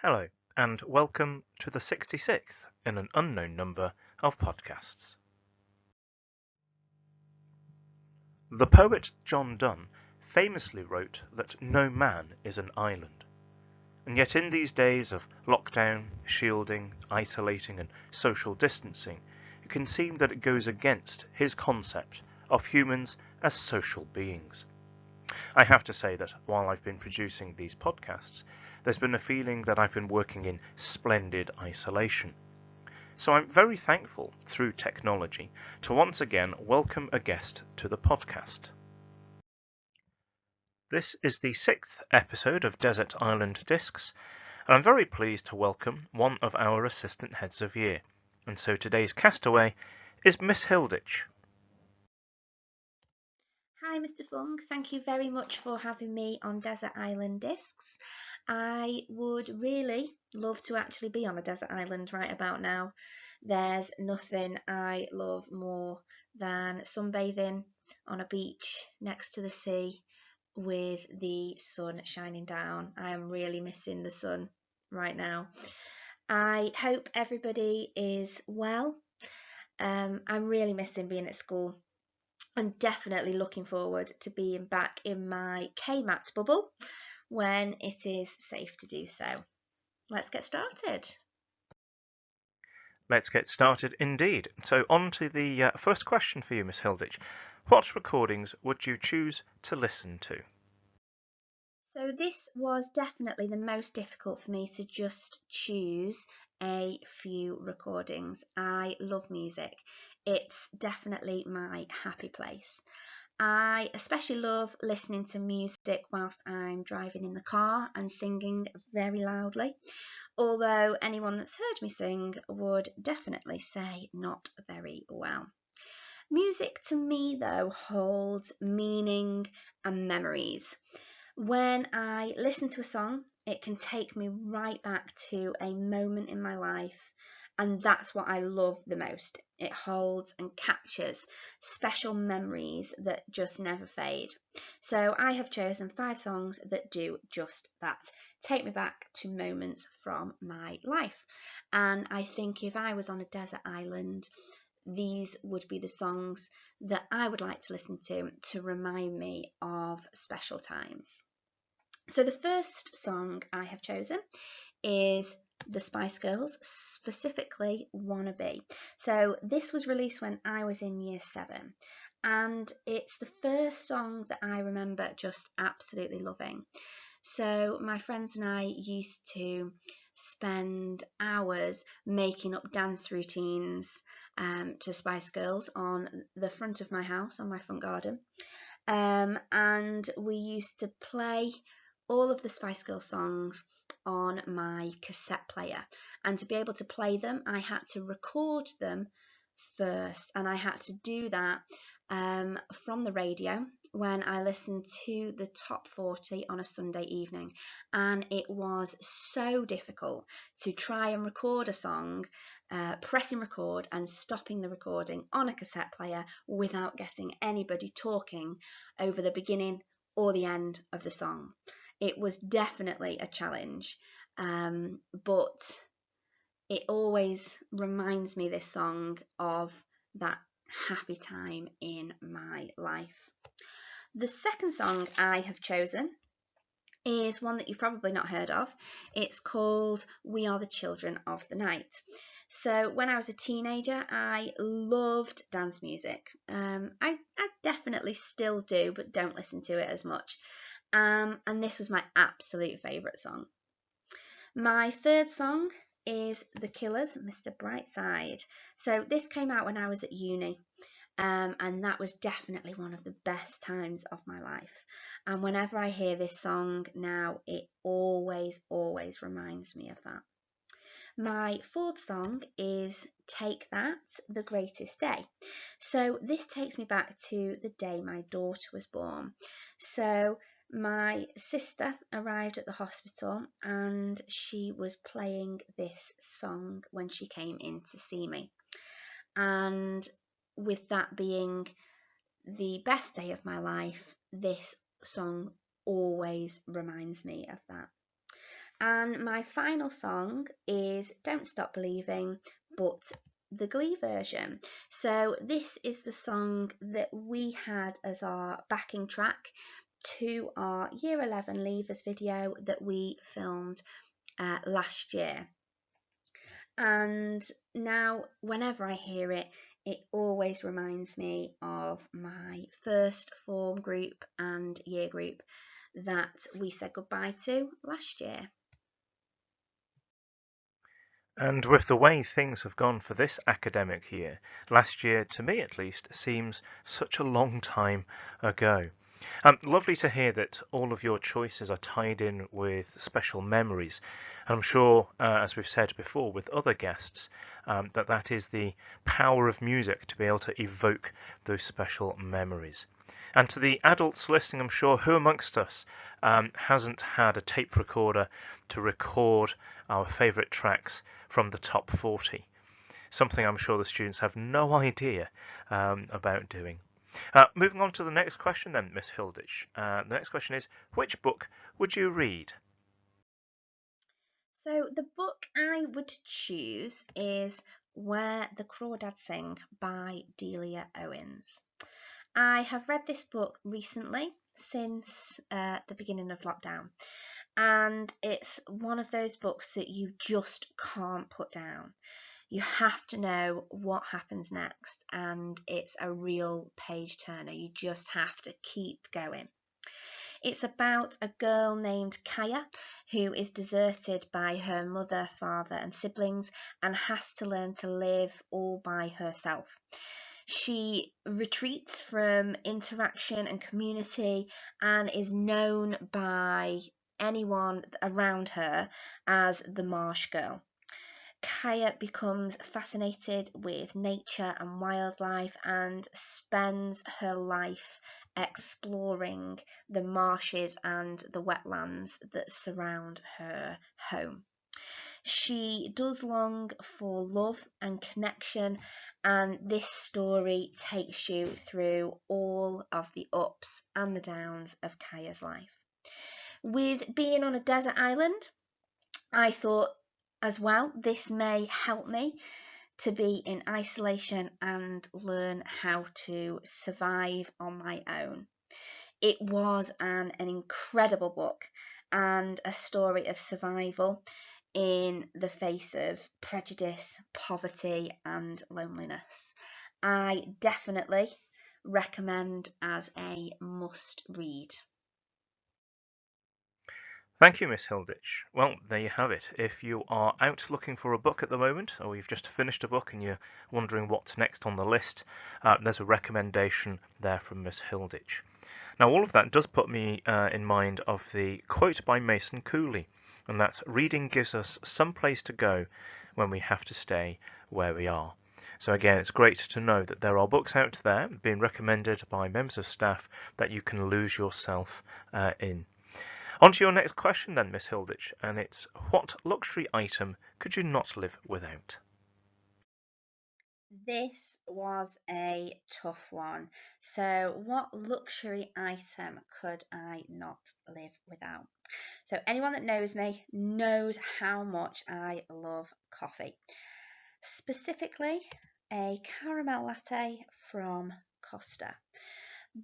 Hello, and welcome to the 66th in an unknown number of podcasts. The poet John Donne famously wrote that no man is an island. And yet in these days of lockdown, shielding, isolating and social distancing, it can seem that it goes against his concept of humans as social beings. I have to say that while I've been producing these podcasts, there's been a feeling that I've been working in splendid isolation. So I'm very thankful through technology to once again welcome a guest to the podcast. This is the 6th episode of Desert Island Discs, and I'm very pleased to welcome one of our assistant heads of year. And so today's castaway is Miss Hilditch. Hi Mr. Fung, thank you very much for having me on Desert Island Discs. I would really love to actually be on a desert island right about now. There's nothing I love more than sunbathing on a beach next to the sea with the sun shining down. I am really missing the sun right now. I hope everybody is well. I'm really missing being at school. I'm definitely looking forward to being back in my KMAT bubble when it is safe to do so. Let's get started. Let's get started indeed. So on to the first question for you, Miss Hilditch. What recordings would you choose to listen to? So this was definitely the most difficult for me to just choose a few recordings. I love music. It's definitely my happy place. I especially love listening to music whilst I'm driving in the car and singing very loudly, although anyone that's heard me sing would definitely say not very well. Music to me, though, holds meaning and memories. When I listen to a song, it can take me right back to a moment in my life, and that's what I love the most. It holds and captures special memories that just never fade. So I have chosen 5 songs that do just that. Take me back to moments from my life. And I think if I was on a desert island, these would be the songs that I would like to listen to remind me of special times. So the first song I have chosen is the Spice Girls, specifically Wannabe. So this was released when I was in year 7, and it's the first song that I remember just absolutely loving. So my friends and I used to spend hours making up dance routines to Spice Girls on the front of my house, on my front garden. And we used to play all of the Spice Girls songs on my cassette player. And to be able to play them, I had to record them first. And I had to do that from the radio when I listened to the top 40 on a Sunday evening. And it was so difficult to try and record a song, pressing record and stopping the recording on a cassette player without getting anybody talking over the beginning or the end of the song. It was definitely a challenge, but it always reminds me, this song, of that happy time in my life. The second song I have chosen is one that you've probably not heard of. It's called We Are the Children of the Night. So when I was a teenager, I loved dance music. I definitely still do, but don't listen to it as much. And this was my absolute favourite song. My third song is The Killers, Mr. Brightside. So this came out when I was at uni. And that was definitely one of the best times of my life. And whenever I hear this song now, it always reminds me of that. My fourth song is Take That, The Greatest Day. So this takes me back to the day my daughter was born. So my sister arrived at the hospital and she was playing this song when she came in to see me. And with that being the best day of my life, this song always reminds me of that. And my final song is Don't Stop Believing, but the Glee version. So this is the song that we had as our backing track to our Year 11 Leavers video that we filmed last year. And now whenever I hear it, it always reminds me of my first form group and year group that we said goodbye to last year. And with the way things have gone for this academic year, last year, to me at least, seems such a long time ago. Lovely to hear that all of your choices are tied in with special memories. And I'm sure, as we've said before with other guests, that is the power of music to be able to evoke those special memories. And to the adults listening, I'm sure, who amongst us hasn't had a tape recorder to record our favourite tracks from the top 40? Something I'm sure the students have no idea about doing. Moving on to the next question then, Miss Hilditch. The next question is, which book would you read? So the book I would choose is Where the Crawdads Sing by Delia Owens. I have read this book recently since the beginning of lockdown, and it's one of those books that you just can't put down. You have to know what happens next, and it's a real page turner. You just have to keep going. It's about a girl named Kaya who is deserted by her mother, father, and siblings and has to learn to live all by herself. She retreats from interaction and community and is known by anyone around her as the Marsh Girl. Kaya becomes fascinated with nature and wildlife and spends her life exploring the marshes and the wetlands that surround her home. She does long for love and connection, and this story takes you through all of the ups and the downs of Kaya's life. With being on a desert island, I thought as well this may help me to be in isolation and learn how to survive on my own. It was an incredible book and a story of survival in the face of prejudice, poverty, and loneliness. I definitely recommend as a must read. Thank you, Miss Hilditch. Well, there you have it. If you are out looking for a book at the moment, or you've just finished a book and you're wondering what's next on the list, there's a recommendation there from Miss Hilditch. Now, all of that does put me in mind of the quote by Mason Cooley, and that's, reading gives us some place to go when we have to stay where we are. So again, it's great to know that there are books out there being recommended by members of staff that you can lose yourself in. On to your next question then, Miss Hilditch, and it's, what luxury item could you not live without? This was a tough one. So, what luxury item could I not live without? So, anyone that knows me knows how much I love coffee. Specifically, a caramel latte from Costa.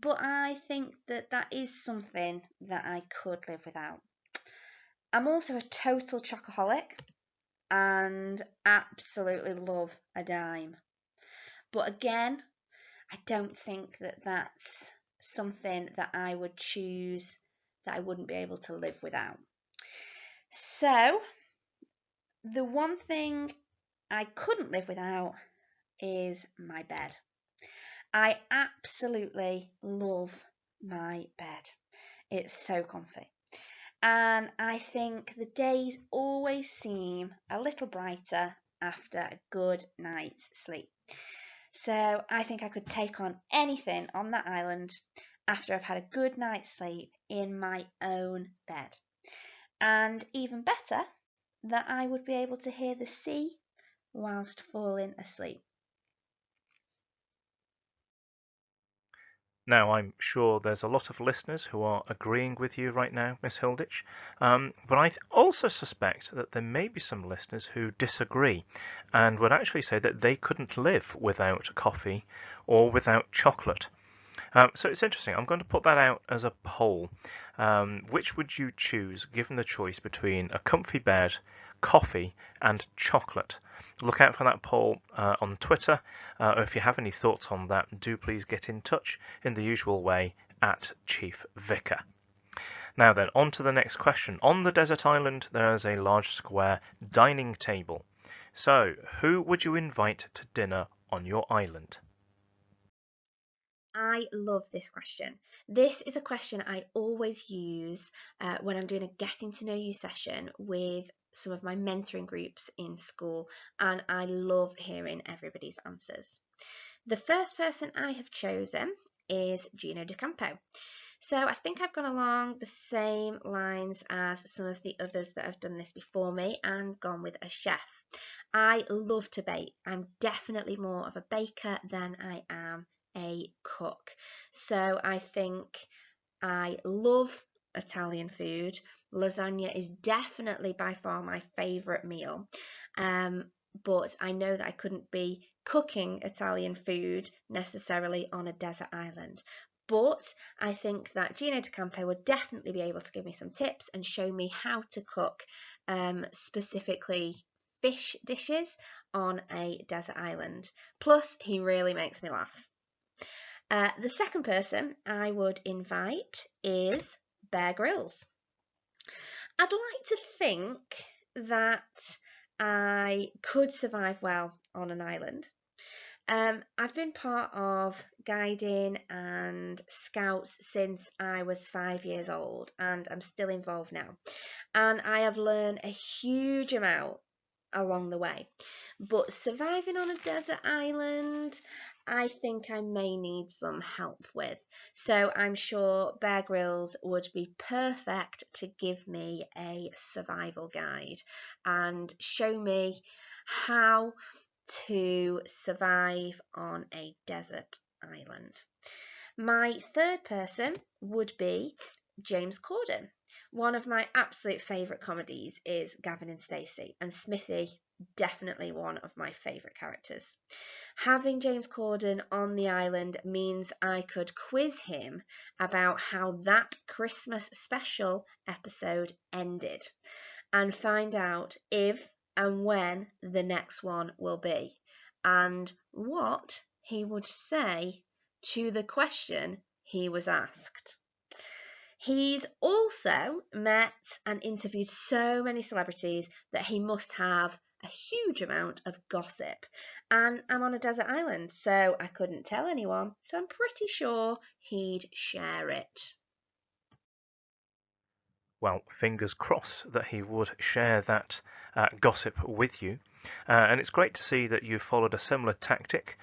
But I think that is something that I could live without. I'm also a total chocoholic and absolutely love a dime. But again, I don't think that that's something that I would choose that I wouldn't be able to live without. So, the one thing I couldn't live without is my bed. I absolutely love my bed. It's so comfy. And I think the days always seem a little brighter after a good night's sleep. So I think I could take on anything on that island after I've had a good night's sleep in my own bed. And even better, that I would be able to hear the sea whilst falling asleep. Now, I'm sure there's a lot of listeners who are agreeing with you right now, Miss Hilditch, but I also suspect that there may be some listeners who disagree and would actually say that they couldn't live without coffee or without chocolate. So it's interesting. I'm going to put that out as a poll. Which would you choose given the choice between a comfy bed, coffee, and chocolate? Look out for that poll on Twitter. If you have any thoughts on that, do please get in touch in the usual way at Chief Vicar. Now then, on to the next question. On the desert island, there is a large square dining table. So, who would you invite to dinner on your island? I love this question. This is a question I always use when I'm doing a getting to know you session with some of my mentoring groups in school, and I love hearing everybody's answers. The first person I have chosen is Gino D'Acampo. So I think I've gone along the same lines as some of the others that have done this before me and gone with a chef. I love to bake. I'm definitely more of a baker than I am a cook. So I think I love Italian food. Lasagna is definitely by far my favourite meal. But I know that I couldn't be cooking Italian food necessarily on a desert island. But I think that Gino D'Acampo would definitely be able to give me some tips and show me how to cook specifically fish dishes on a desert island. Plus, he really makes me laugh. The second person I would invite is Bear Grylls. I'd like to think that I could survive well on an island. I've been part of guiding and scouts since I was 5 years old, and I'm still involved now. And I have learned a huge amount along the way. But surviving on a desert island, I think I may need some help with. So I'm sure Bear Grylls would be perfect to give me a survival guide and show me how to survive on a desert island. My third person would be James Corden. One of my absolute favourite comedies is Gavin and Stacey, and Smithy, definitely one of my favourite characters. Having James Corden on the island means I could quiz him about how that Christmas special episode ended and find out if and when the next one will be and what he would say to the question he was asked. He's also met and interviewed so many celebrities that he must have a huge amount of gossip. And I'm on a desert island, so I couldn't tell anyone, so I'm pretty sure he'd share it. Well, fingers crossed that he would share that gossip with you. And it's great to see that you followed a similar tactic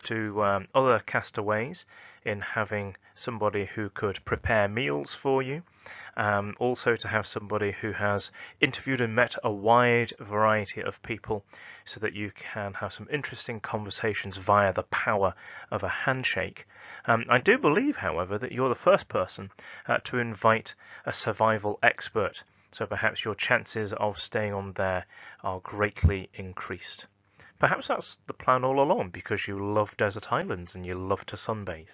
to other castaways in having somebody who could prepare meals for you. Also to have somebody who has interviewed and met a wide variety of people so that you can have some interesting conversations via the power of a handshake. I do believe, however, that you're the first person to invite a survival expert, so perhaps your chances of staying on there are greatly increased. Perhaps that's the plan all along because you love desert islands and you love to sunbathe.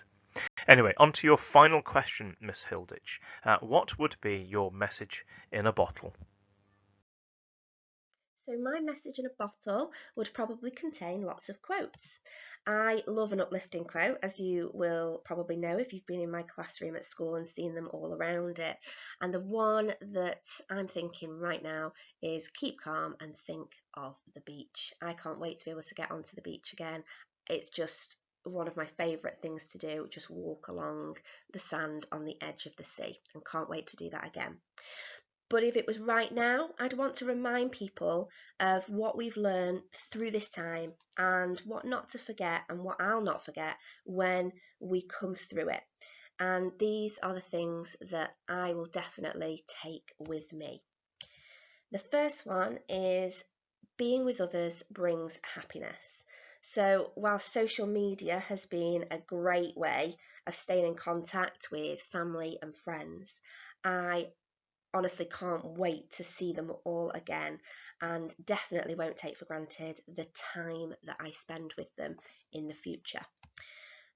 Anyway, on to your final question, Miss Hilditch. What would be your message in a bottle? So my message in a bottle would probably contain lots of quotes. I love an uplifting quote, as you will probably know if you've been in my classroom at school and seen them all around it. And the one that I'm thinking right now is keep calm and think of the beach. I can't wait to be able to get onto the beach again. It's just one of my favourite things to do, just walk along the sand on the edge of the sea, and can't wait to do that again. But if it was right now, I'd want to remind people of what we've learned through this time and what not to forget and what I'll not forget when we come through it. And these are the things that I will definitely take with me. The first one is being with others brings happiness. So while social media has been a great way of staying in contact with family and friends, I honestly can't wait to see them all again, and definitely won't take for granted the time that I spend with them in the future.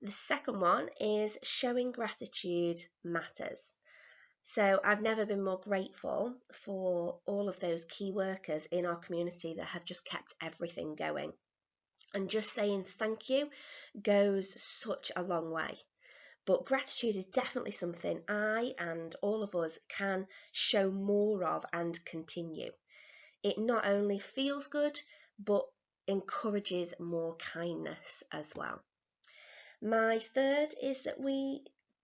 The second one is showing gratitude matters. So I've never been more grateful for all of those key workers in our community that have just kept everything going. And just saying thank you goes such a long way. But gratitude is definitely something I and all of us can show more of and continue. It not only feels good, but encourages more kindness as well. My third is that we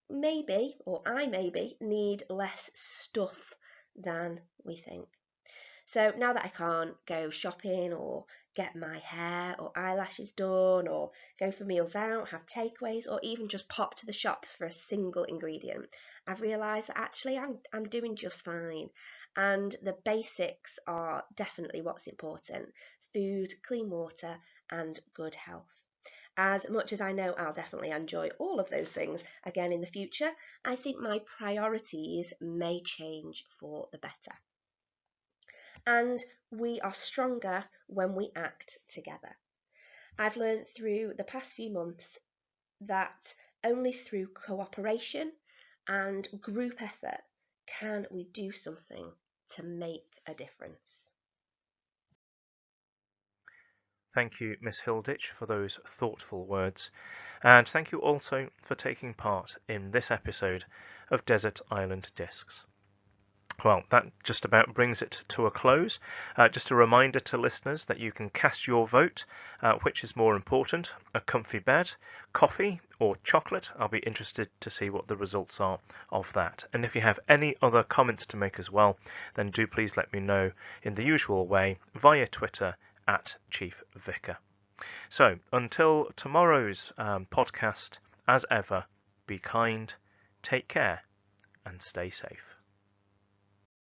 maybe, or I maybe, need less stuff than we think. So now that I can't go shopping or get my hair or eyelashes done or go for meals out, have takeaways, or even just pop to the shops for a single ingredient, I've realised that actually I'm doing just fine. And the basics are definitely what's important: food, clean water, and good health. As much as I know I'll definitely enjoy all of those things again in the future, I think my priorities may change for the better. And we are stronger when we act together. I've learned through the past few months that only through cooperation and group effort can we do something to make a difference. Thank you, Miss Hilditch, for those thoughtful words. And thank you also for taking part in this episode of Desert Island Discs. Well, that just about brings it to a close. Just a reminder to listeners that you can cast your vote. Which is more important, a comfy bed, coffee, or chocolate? I'll be interested to see what the results are of that. And if you have any other comments to make as well, then do please let me know in the usual way via Twitter @ChiefVicar. So until tomorrow's podcast, as ever, be kind, take care, and stay safe.